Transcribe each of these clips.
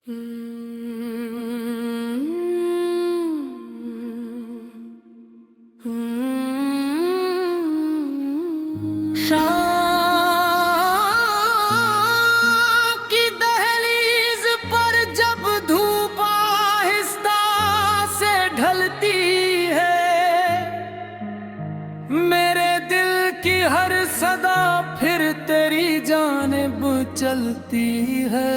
शाम की दहलीज पर जब धूप आहिस्ता से ढलती है, मेरे दिल की हर सदा फिर तेरी जानिब चलती है।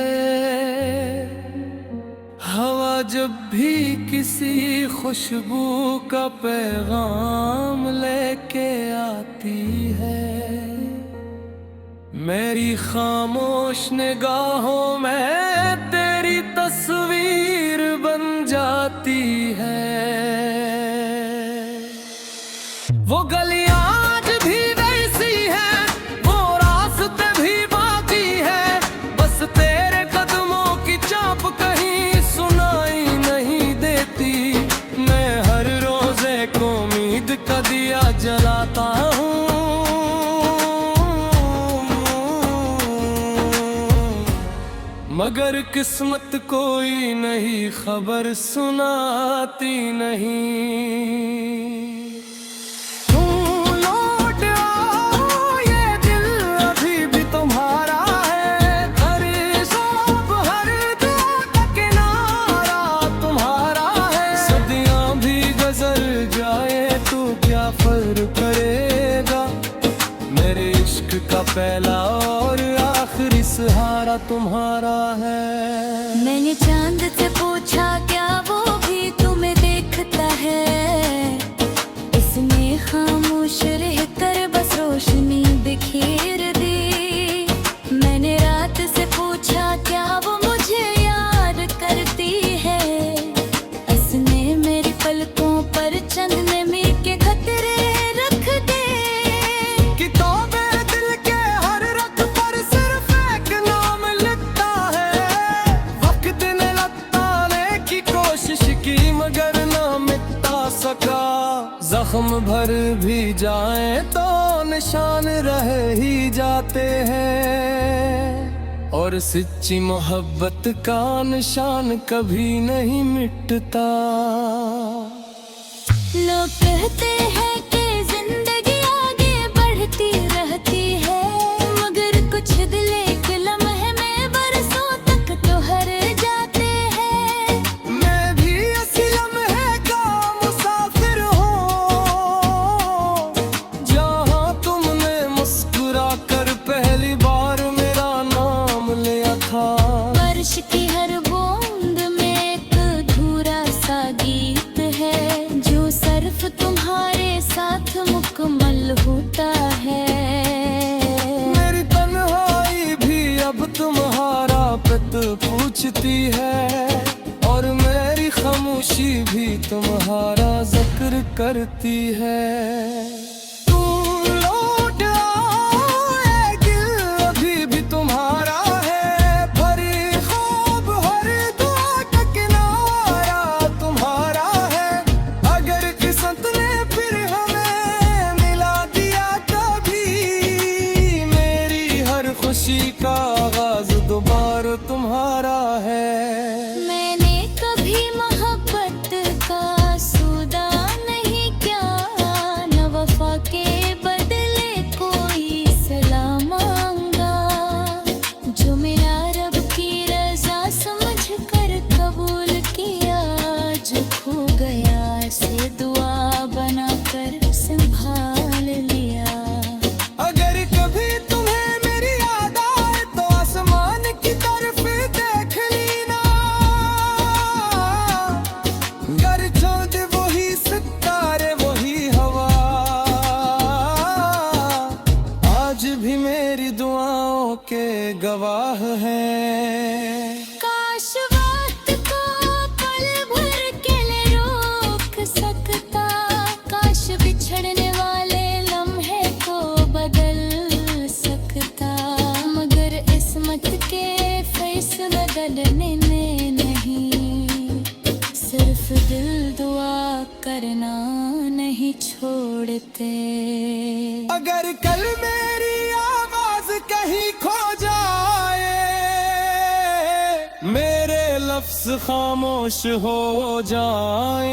हवा जब भी किसी खुशबू का पैगाम लेके आती है, मेरी खामोश निगाहों में तेरी तस्वीर बन जाती है। वो गलियां आज भी वैसी हैं, वो रास्ते भी बाकी है, बस तेरे कदमों की चाप कहीं सुनाई नहीं देती। मैं हर रोज एक उम्मीद का दिया जलाता हूँ, मगर किस्मत कोई नहीं खबर सुनाती नहीं। करेगा मेरे इश्क का पहला और आखिरी सहारा तुम्हारा है। मैंने चांद से पूछा क्या वो भी तुम्हें देखता है, इसने खामोश रहकर बस रोशनी बिखेर दी। मैंने रात से पूछा क्या वो मुझे याद करती है, इसने मेरी पलकों पर चंद नमी के खतरे रख दे। कि तो मेरे दिल के हर रख पर सिर्फ एक नाम लिखता है। वक्त ने लताने की कोशिश की मगर ना मिटा सका। जख्म भर भी जाए तो निशान रह ही जाते हैं, और सच्ची मोहब्बत का निशान कभी नहीं मिटता। लोग कहते हैं कि जिंदगी आगे बढ़ती रहती है, मगर कुछ दिल एक लम्हे में बरसों तक तो हर जाते हैं। मैं भी इसी लम्हे का मुसाफिर हूँ, जहाँ तुमने मुस्कुरा कर पहली बार मेरा नाम लिया था। बारिश की हर बूंद में एक अधूरा सा गीत है, जो सिर्फ तुम्हारे साथ मुकम्मल होता है। मेरी तन्हाई भी अब तुम्हारा पत पूछती है, और मेरी खामोशी भी तुम्हारा जिक्र करती है। तू लौट आओ, ये दिल अभी भी तुम्हारा है। भरी ख्वाब हर दुआ का किनारा तुम्हारा है। अगर किस्मत ने फिर हमें मिला दिया कभी, मेरी हर खुशी का आगाज दोबारा तुम्हारा है। मैंने कभी मोहब्बत का सौदा नहीं किया, न वफा के बदले कोई सलाम मांगा। जो मेरा रब की रजा समझ कर कबूल किया, जो खो गया से दुआ बनाकर संभाल लिया। अगर कभी तुम्हें मेरी याद आए तो आसमान की तरफ देख लेना। गर चांद वही सितारे वही हवा, आज भी मेरी दुआओं के गवाह हैं। काश वक्त को पल भर के लिए रोक सकता, काश बिछड़ने वाले लम्हे को बदल सकता, मगर किस्मत के फैसले बदलने में नहीं, सिर्फ दिल दुआ करना नहीं छोड़ते। अगर कल मेरी आवाज कहीं खो जाए, मेरे लफ्ज खामोश हो जाएं,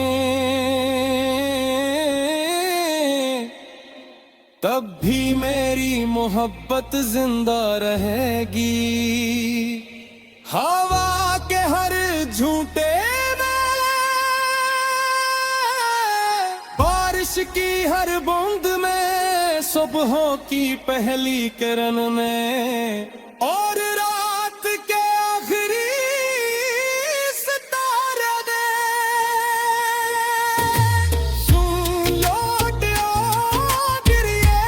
तब भी मेरी मोहब्बत जिंदा रहेगी। हवा के हर झूठे में, बारिश की हर बूंद में, सुबहों की पहली किरण में, और रात के आखिरी सितारे में, सुन लौट आओ फिर ये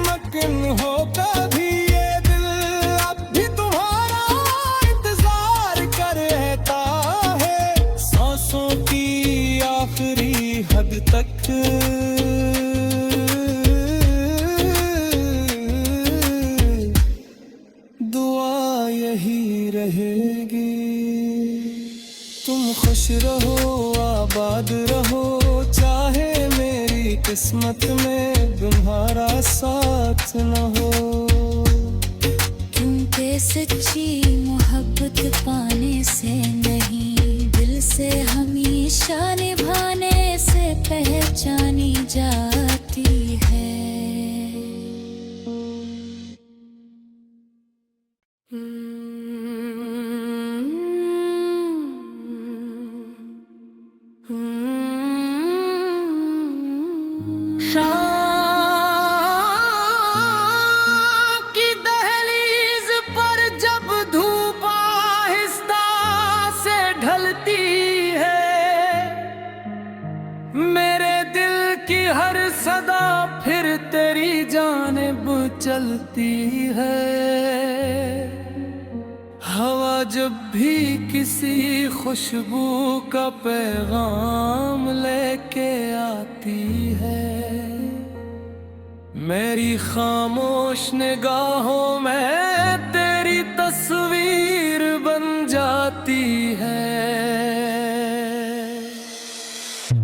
मगन हो कभी ये दिल, अब भी तुम्हारा इंतजार करता है, सांसों की आखिरी हद तक। दुआ यही रहेगी, तुम खुश रहो आबाद रहो, चाहे मेरी किस्मत में तुम्हारा साथ न हो। क्योंकि सच्ची मोहब्बत पाने से नहीं, दिल से हमेशा निभाने से पहचानी जाती है। शाम की दहलीज पर जब धूप आहिस्ता से ढलती है, मेरे दिल की हर सदा फिर तेरी जानिब चलती है। हवा जब भी किसी खुशबू का पैगाम लेके आती है, मेरी खामोश निगाहों में तेरी तस्वीर बन जाती है।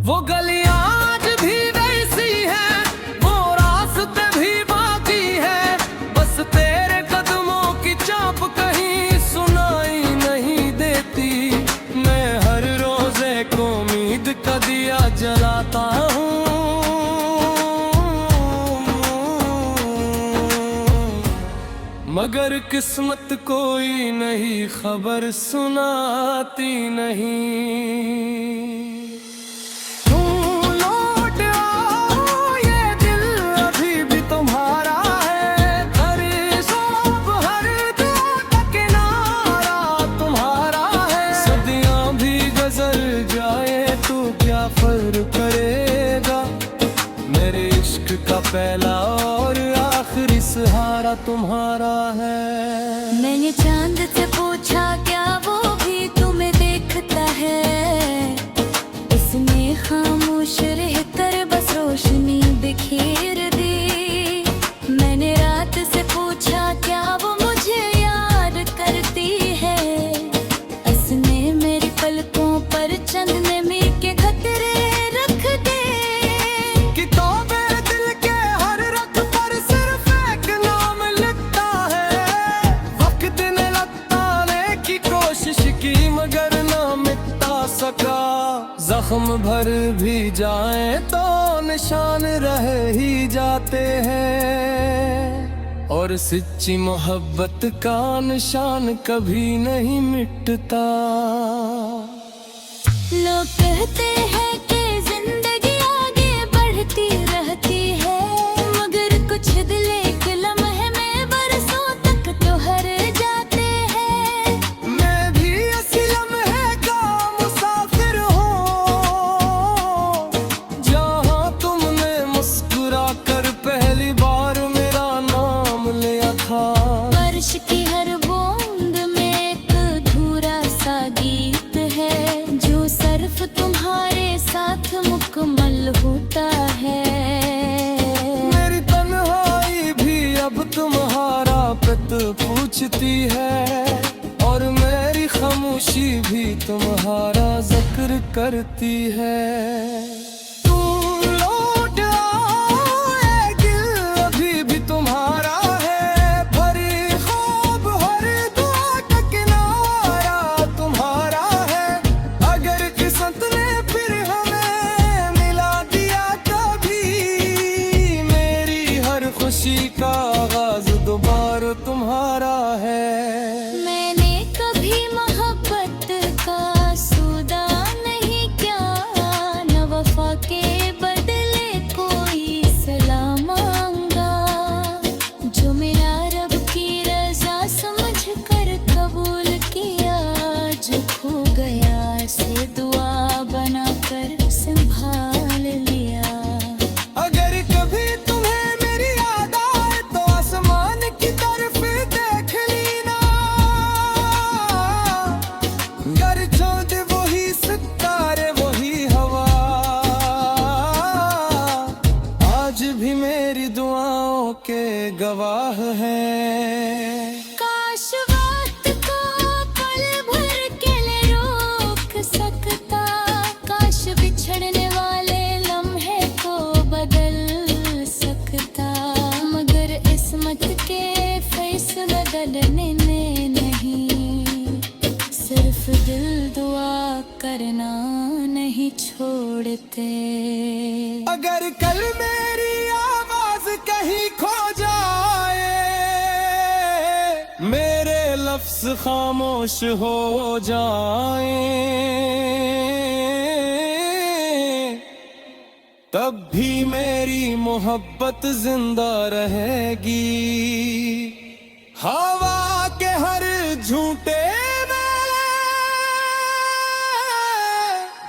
वो गलियां आज भी वैसी हैं, वो रास्ते भी बाकी है, बस तेरे कदमों की चाप कहीं सुनाई नहीं देती। मैं हर रोज एक उम्मीद का दिया जलाता हूँ, मगर किस्मत कोई नहीं खबर सुनाती नहीं। तुम लौट आओ ये दिल अभी भी तुम्हारा है, हर शौक हर दुआ का किनारा तुम्हारा है। सदियां भी गुजर जाए तो क्या फर्क करेगा, मेरे इश्क का पहला और आखिरी सहारा तुम्हारा है। मैंने चांद से पूछा क्या वो भी तुम्हें देखता है, इसने खामोश रहकर बस रोशनी बिखेर दी। मैंने रात से पूछा क्या वो मुझे याद करती है, इसने मेरी पलकों पर चंद नमी के खतरे रख दे। किताबें दिल के हर रख पर सिर्फ एक नाम लिखता है, वक्त ने लताने की कोशिश की मगर ना मिटा सका। जख्म भर भी जाए तो निशान रह ही जाते हैं, और सच्ची मोहब्बत का निशान कभी नहीं मिटता। लोग कहते हैं कि जिंदगी आगे बढ़ती रहती है, मगर कुछ दिल एक लम्हे में बरसों तक तो हर जाते हैं। मैं भी इसी लम्हे का मुसाफिर हूँ, जहाँ तुमने मुस्कुरा कर पहली बार मेरा नाम लिया था। बारिश की हर बूंद में एक अधूरा सा गीत है, जो सिर्फ तुम्हारे साथ मुकम्मल होता है। मेरी तन्हाई भी अब तुम्हारा पित पूछती है, और मेरी खामोशी भी तुम्हारा जिक्र करती है। तुम लौट आओ ये दिल अभी भी तुम्हारा है, भरी ख्वाब हर दुआ का किनारा तुम्हारा है। उसे दुआ बनाकर संभाल लिया। अगर कभी तुम्हें मेरी याद आए तो आसमान की तरफ देख लेना। गर चाँद वही सितारे वही हवा, आज भी मेरी दुआओं के गवाह हैं। काश वक्त को पल भर के लिए रोक सकता, काश बिछड़ने वाले लम्हे को बदल सकता, मगर किस्मत के फैसले बदलने में नहीं, सिर्फ दिल दुआ करना नहीं छोड़ते। अगर कल मेरी आवाज कहीं खो जाए, मेरे लफ्ज खामोश हो जाए, तब भी मेरी मोहब्बत जिंदा रहेगी। हवा के हर झूठे में,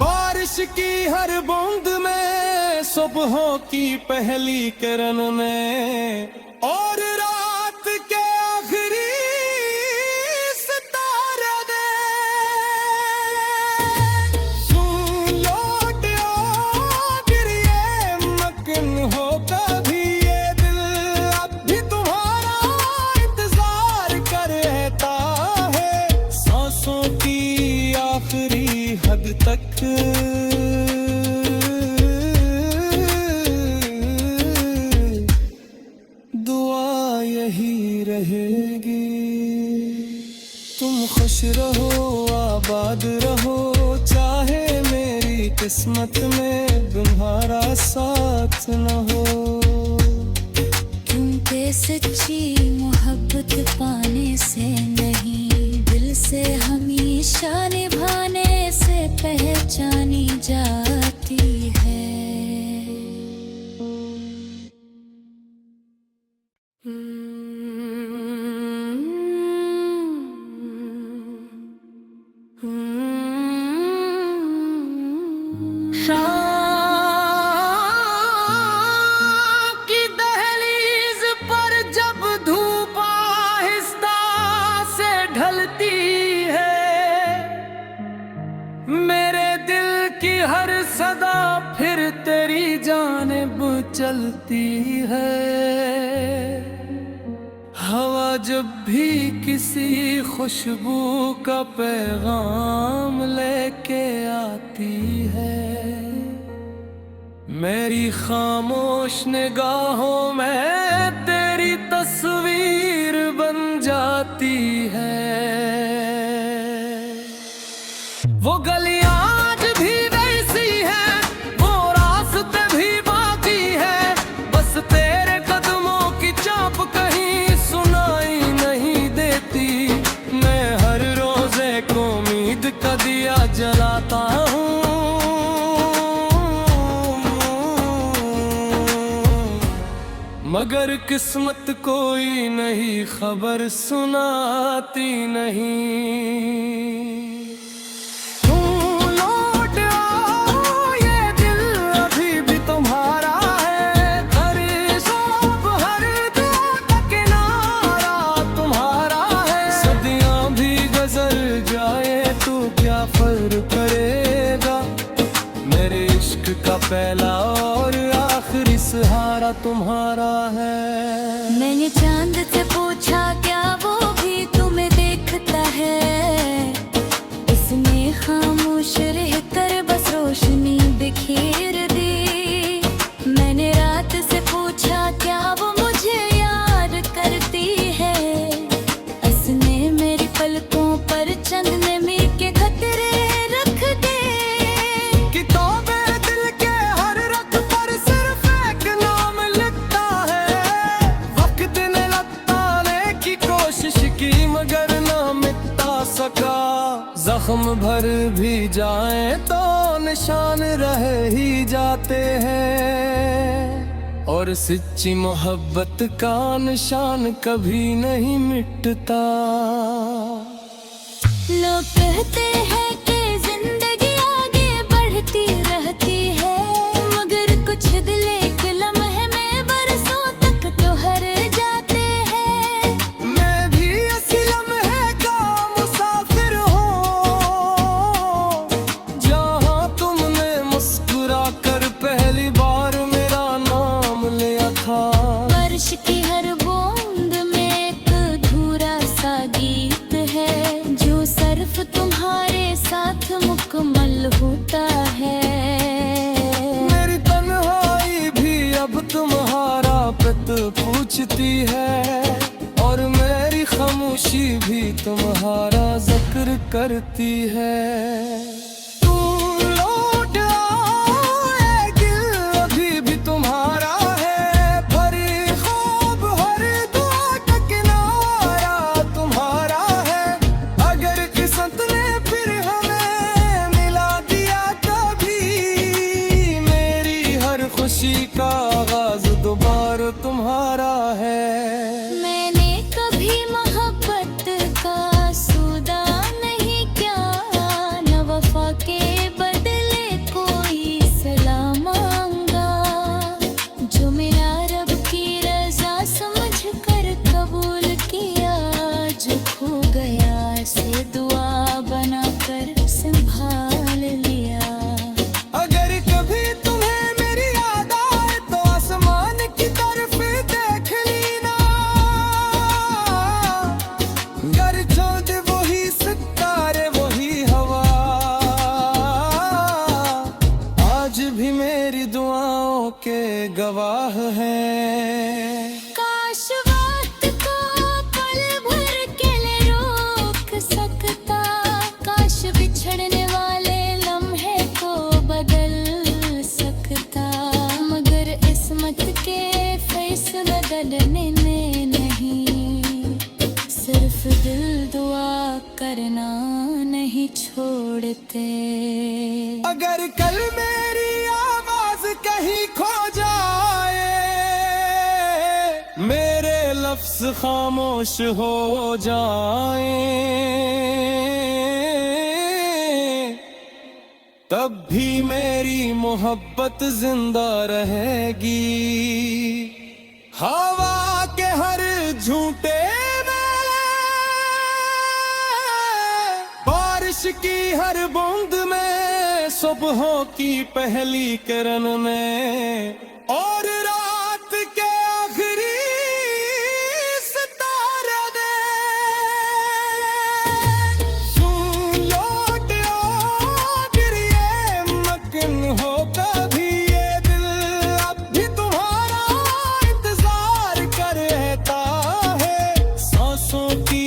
बारिश की हर बूंद में, सुबहों की पहली किरण में, और रात के आखिरी सितारे में। सुन लौट आओ फिर ये मकन हो कभी, ये दिल अब भी तुम्हारा इंतजार करता है। सांसों की आखिरी हद तक दुआ यही रहेगी। तुम खुश रहो आबाद रहो, चाहे मेरी किस्मत में तुम्हारा साथ न हो। क्योंकि सच्ची मोहब्बत पाने से नहीं, दिल से हमेशा निभाने से पहचानी जाती है। की दहलीज पर जब धूप आहिस्ता से ढलती है, मेरे दिल की हर सदा फिर तेरी जानिब चलती है। हवा जब भी किसी खुशबू का पैगाम लेके आती है, मेरी खामोश निगाहों में तेरी तस्वीर बन जाती है। वो गलियां आज भी वैसी हैं, वो रास्ते भी बाकी है, बस तेरे कदमों की चाप कहीं सुनाई नहीं देती। मैं हर रोज एक उम्मीद का दिया जलाता हूँ, मगर किस्मत कोई नहीं खबर सुनाती नहीं। तुम लौट आओ, ये दिल अभी भी तुम्हारा है, हर शौक हर दुआ का किनारा तुम्हारा है। सदियां भी गुजर जाए तो क्या फर्क करेगा, मेरे इश्क का पहला और आखिरी सहारा तुम्हारा है। मैंने चांद से पूछा क्या वो भी तुम्हें देखता है, इसने खामोश रहकर बस रोशनी बिखेर दी। मैंने रात से पूछा क्या वो मुझे याद करती है, इसने मेरी पलकों पर चंद नमी के खतरे रख दे। जख्म भर भी जाए तो निशान रह ही जाते हैं, और सच्ची मोहब्बत का निशान कभी नहीं मिटता। लोग कहते हैं कि जिंदगी पूछती है, और मेरी खामोशी भी तुम्हारा जिक्र करती है। तू लौट आओ, दिल अभी भी तुम्हारा है, भरी ख्वाब हर दुआ का किनारा तुम्हारा है। अगर किस्मत ने फिर हमें मिला दिया कभी, मेरी हर खुशी का आगाज दोबारा तुम्हारा है। मैंने कभी मोहब्बत का सौदा नहीं किया, न वफा के बदले कोई सलाम मांगा। जो मेरा रब की रजा समझ कर कबूल किया, जो खो गया से दुआ बनाकर संभाल लिया। अगर कभी तुम्हें मेरी याद आए तो आसमान की तरफ देख लेना, घर छोड़ वही सितारे वही हवा, आज भी मेरी दुआओं के गवाह हैं। काश वक्त को पल भर के लिए रोक सकता, काश बिछड़ने वाले लम्हे को बदल सकता, मगर किस्मत के फैसले बदलने में नहीं, सिर्फ दिल दुआ करना नहीं छोड़ते। अगर कल मेरी आवाज कहीं खो जाए, मेरे लफ्ज खामोश हो जाए, तब भी मेरी मोहब्बत जिंदा रहेगी। हवा के हर झूठे में, बारिश की हर बूंद में, सुबहों की पहली किरण में, और रात के आखिरी सितारे दे। सुन लौट आओ, फिर ये मगन हो कभी, ये दिल अब भी तुम्हारा इंतजार करता है। सांसों की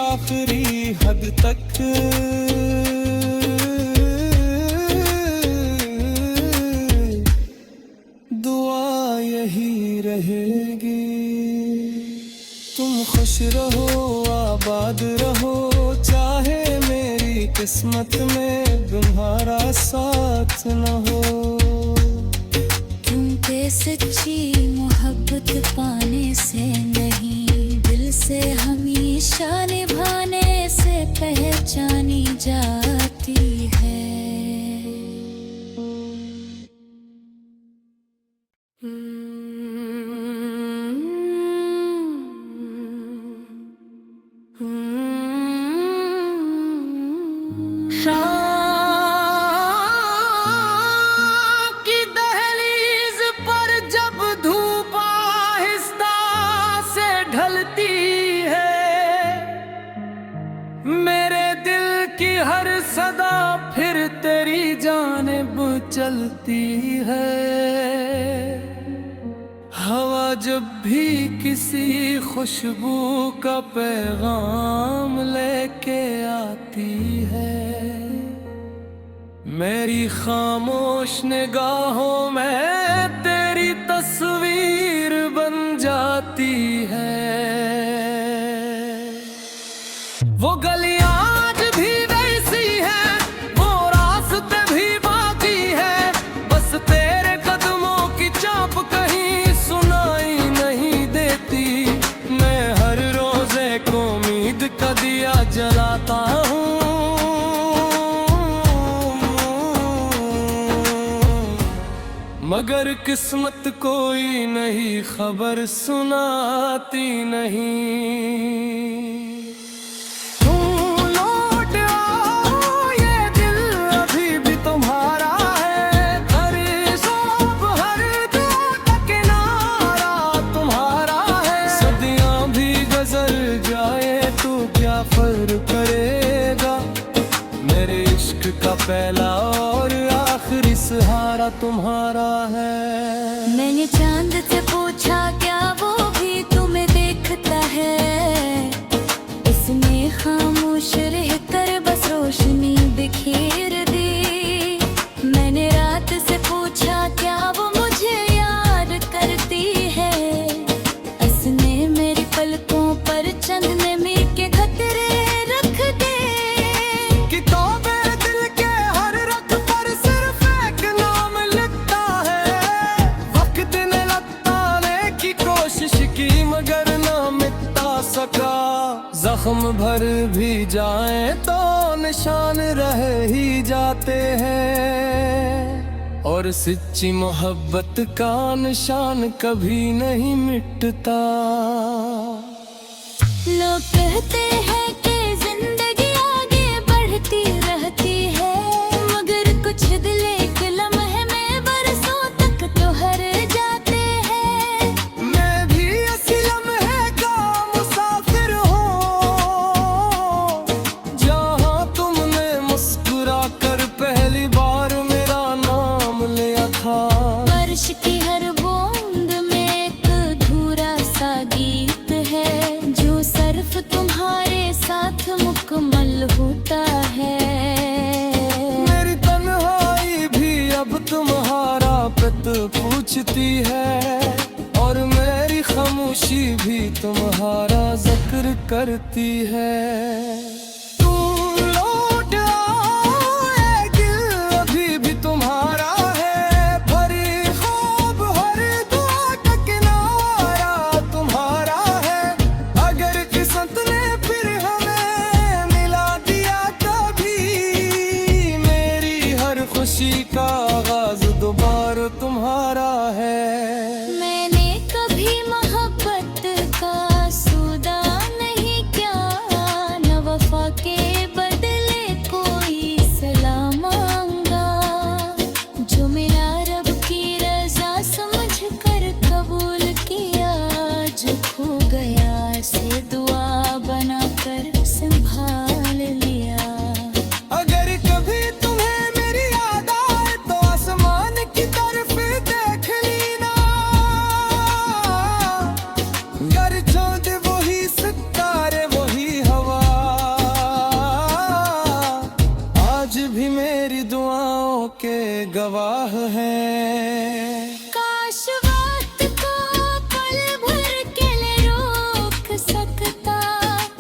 आखिरी हद तक दुआ यही रहेगी। तुम खुश रहो, आबाद रहो, चाहे मेरी किस्मत में तुम्हारा साथ न हो। क्योंकि सच्ची मोहब्बत पाने से नहीं, दिल से हमेशा निभाने से पहचानी जाती है। शाम की दहलीज पर जब धूप आहिस्ता से ढलती है, मेरे दिल की हर सदा फिर तेरी जानिब चलती है। हवा जब भी किसी खुशबू का पैगाम लेके आती है, मेरी खामोश निगाहों में तेरी तस्वीर बन जाती है। वो गलियां आज भी वैसी हैं, वो रास्ते भी बाकी है, बस तेरे कदमों की चाप कहीं सुनाई नहीं देती। मैं हर रोज एक उम्मीद का दिया जलाता हूँ, मगर किस्मत कोई नहीं खबर सुनाती नहीं। तुम लौट आओ, ये दिल अभी भी तुम्हारा है, हर शौक हर दुआ का किनारा तुम्हारा है। सदियां भी गुजर जाए तो क्या फर्क करेगा, मेरे इश्क का पहला और आखिरी सहारा तुम्हारा है। मैंने चांद से पूछा क्या वो भी खामोश रहकर बस रोशनी बिखेर दी। मैंने रात से पूछा क्या वो मुझे याद करती है। उसने मेरी पलकों पर चंद नमी के खतरे रख दे। किताबें दिल के हर रख पर सिर्फ एक नाम लिखता है। वक्त ने लताने की कोशिश की मगर ना मिटा सका। जख्म भर भी जाए तो निशान रह ही जाते हैं, और सच्ची मोहब्बत का निशान कभी नहीं मिटता। लोग कहते हैं कि जिंदगी आगे बढ़ती रहती है, मगर कुछ दिल एक लम्हे में बरसों तक तो हर जाते हैं। मैं भी इसी लम्हे का मुसाफिर हूँ, जहाँ तुमने मुस्कुरा कर पहली बार मेरा नाम लिया था। बारिश की हर बूंद में एक अधूरा सा गीत है, जो सिर्फ तुम्हारे साथ मुकम्मल होता है। मेरी तन्हाई भी अब तुम्हारा पत पूछती है, और मेरी खामोशी भी तुम्हारा जिक्र करती है। तू लौट आएगी, अभी भी तुम्हारा है। भरी ख्वाब हर दुआ का किनारा तुम्हारा है। अगर किस्मत ने फिर हमें मिला दिया कभी, मेरी हर खुशी का आगाज दोबारा तुम्हारा है। मैंने कभी मोहब्बत का सौदा नहीं किया, न वफा के बदले कोई सलाम मांगा। जो मिला रब की रजा समझ कर कबूल किया, जो खो गया से दुआ बनाकर संभाल लिया। अगर कभी तुम्हें मेरी याद आए तो आसमान की तरफ देख लेना। गर चांद वही सितारे वही हवा, आज भी मेरी दुआओं के गवाह हैं। काश वक्त को पल भर के लिए रोक सकता,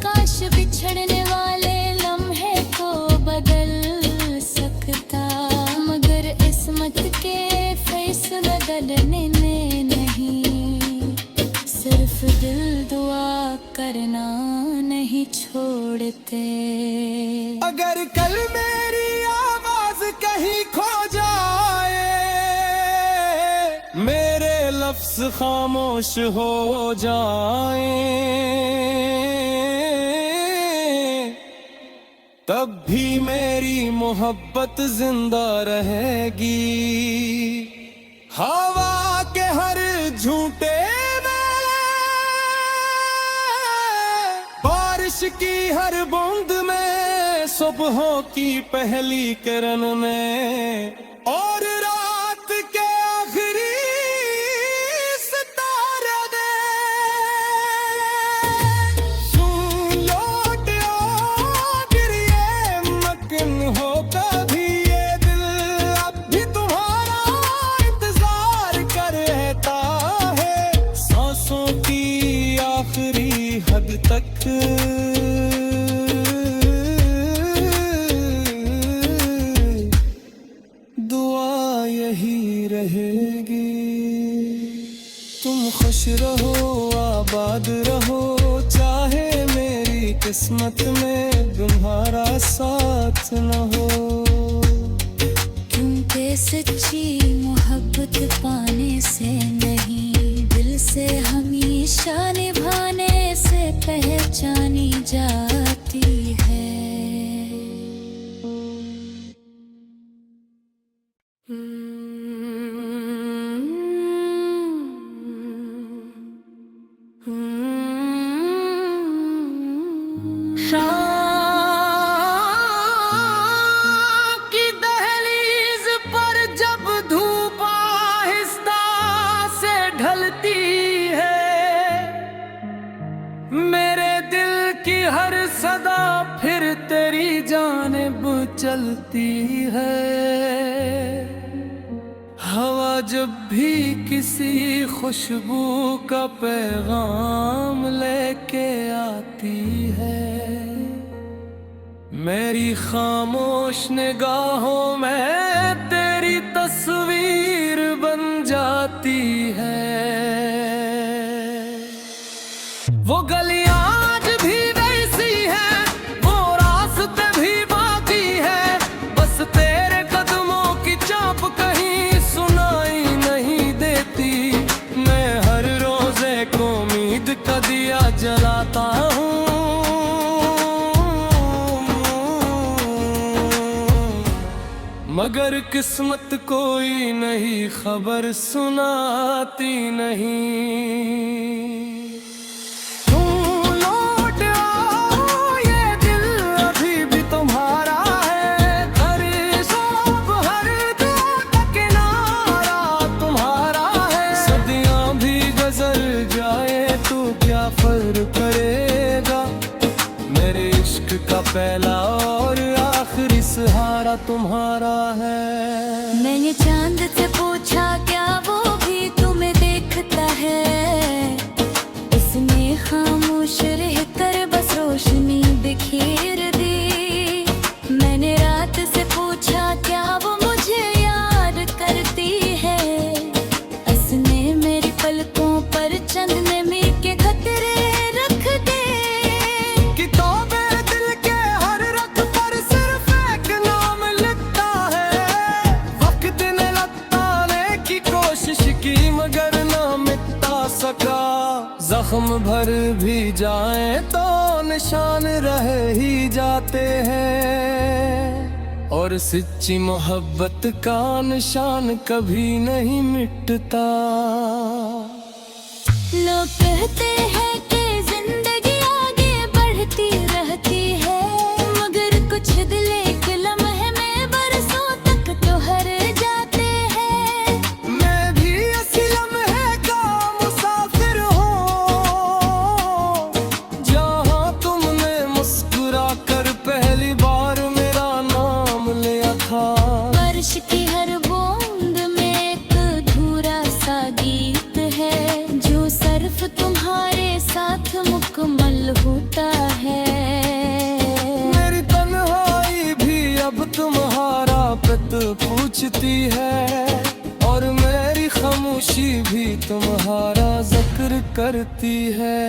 काश बिछड़ने वाले लम्हे को बदल सकता, मगर किस्मत के फैसले बदलने में नहीं, सिर्फ दिल दुआ करना नहीं छोड़ते। अगर कल मेरी आवाज कहीं खो जाए, मेरे लफ्ज खामोश हो जाए, तब भी मेरी मोहब्बत जिंदा रहेगी। हवा के हर झूठे में, बारिश की हर बूंद में, सुबहों की पहली किरण में, और रात के आखिरी सितारे में। सुन लौट आकर ये मकन हो कभी, ये दिल अब भी तुम्हारा इंतजार कर रहता है। सांसों की आखिरी हद तक दुआ यही रहेगी। तुम खुश रहो आबाद रहो, चाहे मेरी किस्मत में तुम्हारा साथ न हो। क्योंकि सच्ची मोहब्बत पाने से नहीं, दिल से हमेशा निभाने से पहचानी जाती है। चलती है। हवा जब भी किसी खुशबू का पैगाम लेके आती है, मेरी खामोश निगाहों में तेरी तस्वीर बन जाती है। वो गलियां आज भी वैसी हैं, वो रास्ते भी बाकी है, बस तेरे कदमों की चाप कहीं सुनाई नहीं देती। मैं हर रोज एक उम्मीद का दिया जलाता हूँ, मगर किस्मत कोई नहीं खबर सुनाती नहीं। फर्क करेगा मेरे इश्क का पहला और आखिरी सहारा तुम्हारा है। मैंने चांद से पूछा क्या वो भी तुम्हें देखता है, इसने खामोश रहकर बस रोशनी बिखेर दी। मैंने रात से पूछा क्या वो मुझे याद करती है, इसने मेरी पलकों पर चंद ने के खतरे रख दे। किताबें दिल के हर रख पर सिर्फ एक नाम लिखता है। वक्त ने लताने की कोशिश की मगर ना मिटा सका। जख्म भर भी जाए तो निशान रह ही जाते हैं, और सच्ची मोहब्बत का निशान कभी नहीं मिटता। लोग कहते हैं कि जिंदगी आगे बढ़ती रहती है, मगर कुछ दिल एक लम्हे में बरसों तक तो हर जाते हैं। मैं भी इसी लम्हे का मुसाफिर हूँ, जहाँ तुमने मुस्कुरा कर पहली बार मेरा नाम लिया था। बारिश की हर बूंद में एक अधूरा सा गीत है, जो सिर्फ तुम्हारे साथ मुकम्मल होता है। मेरी तन्हाई भी अब तुम्हारा पत पूछती है, और मेरी खामोशी भी तुम्हारा जिक्र करती है।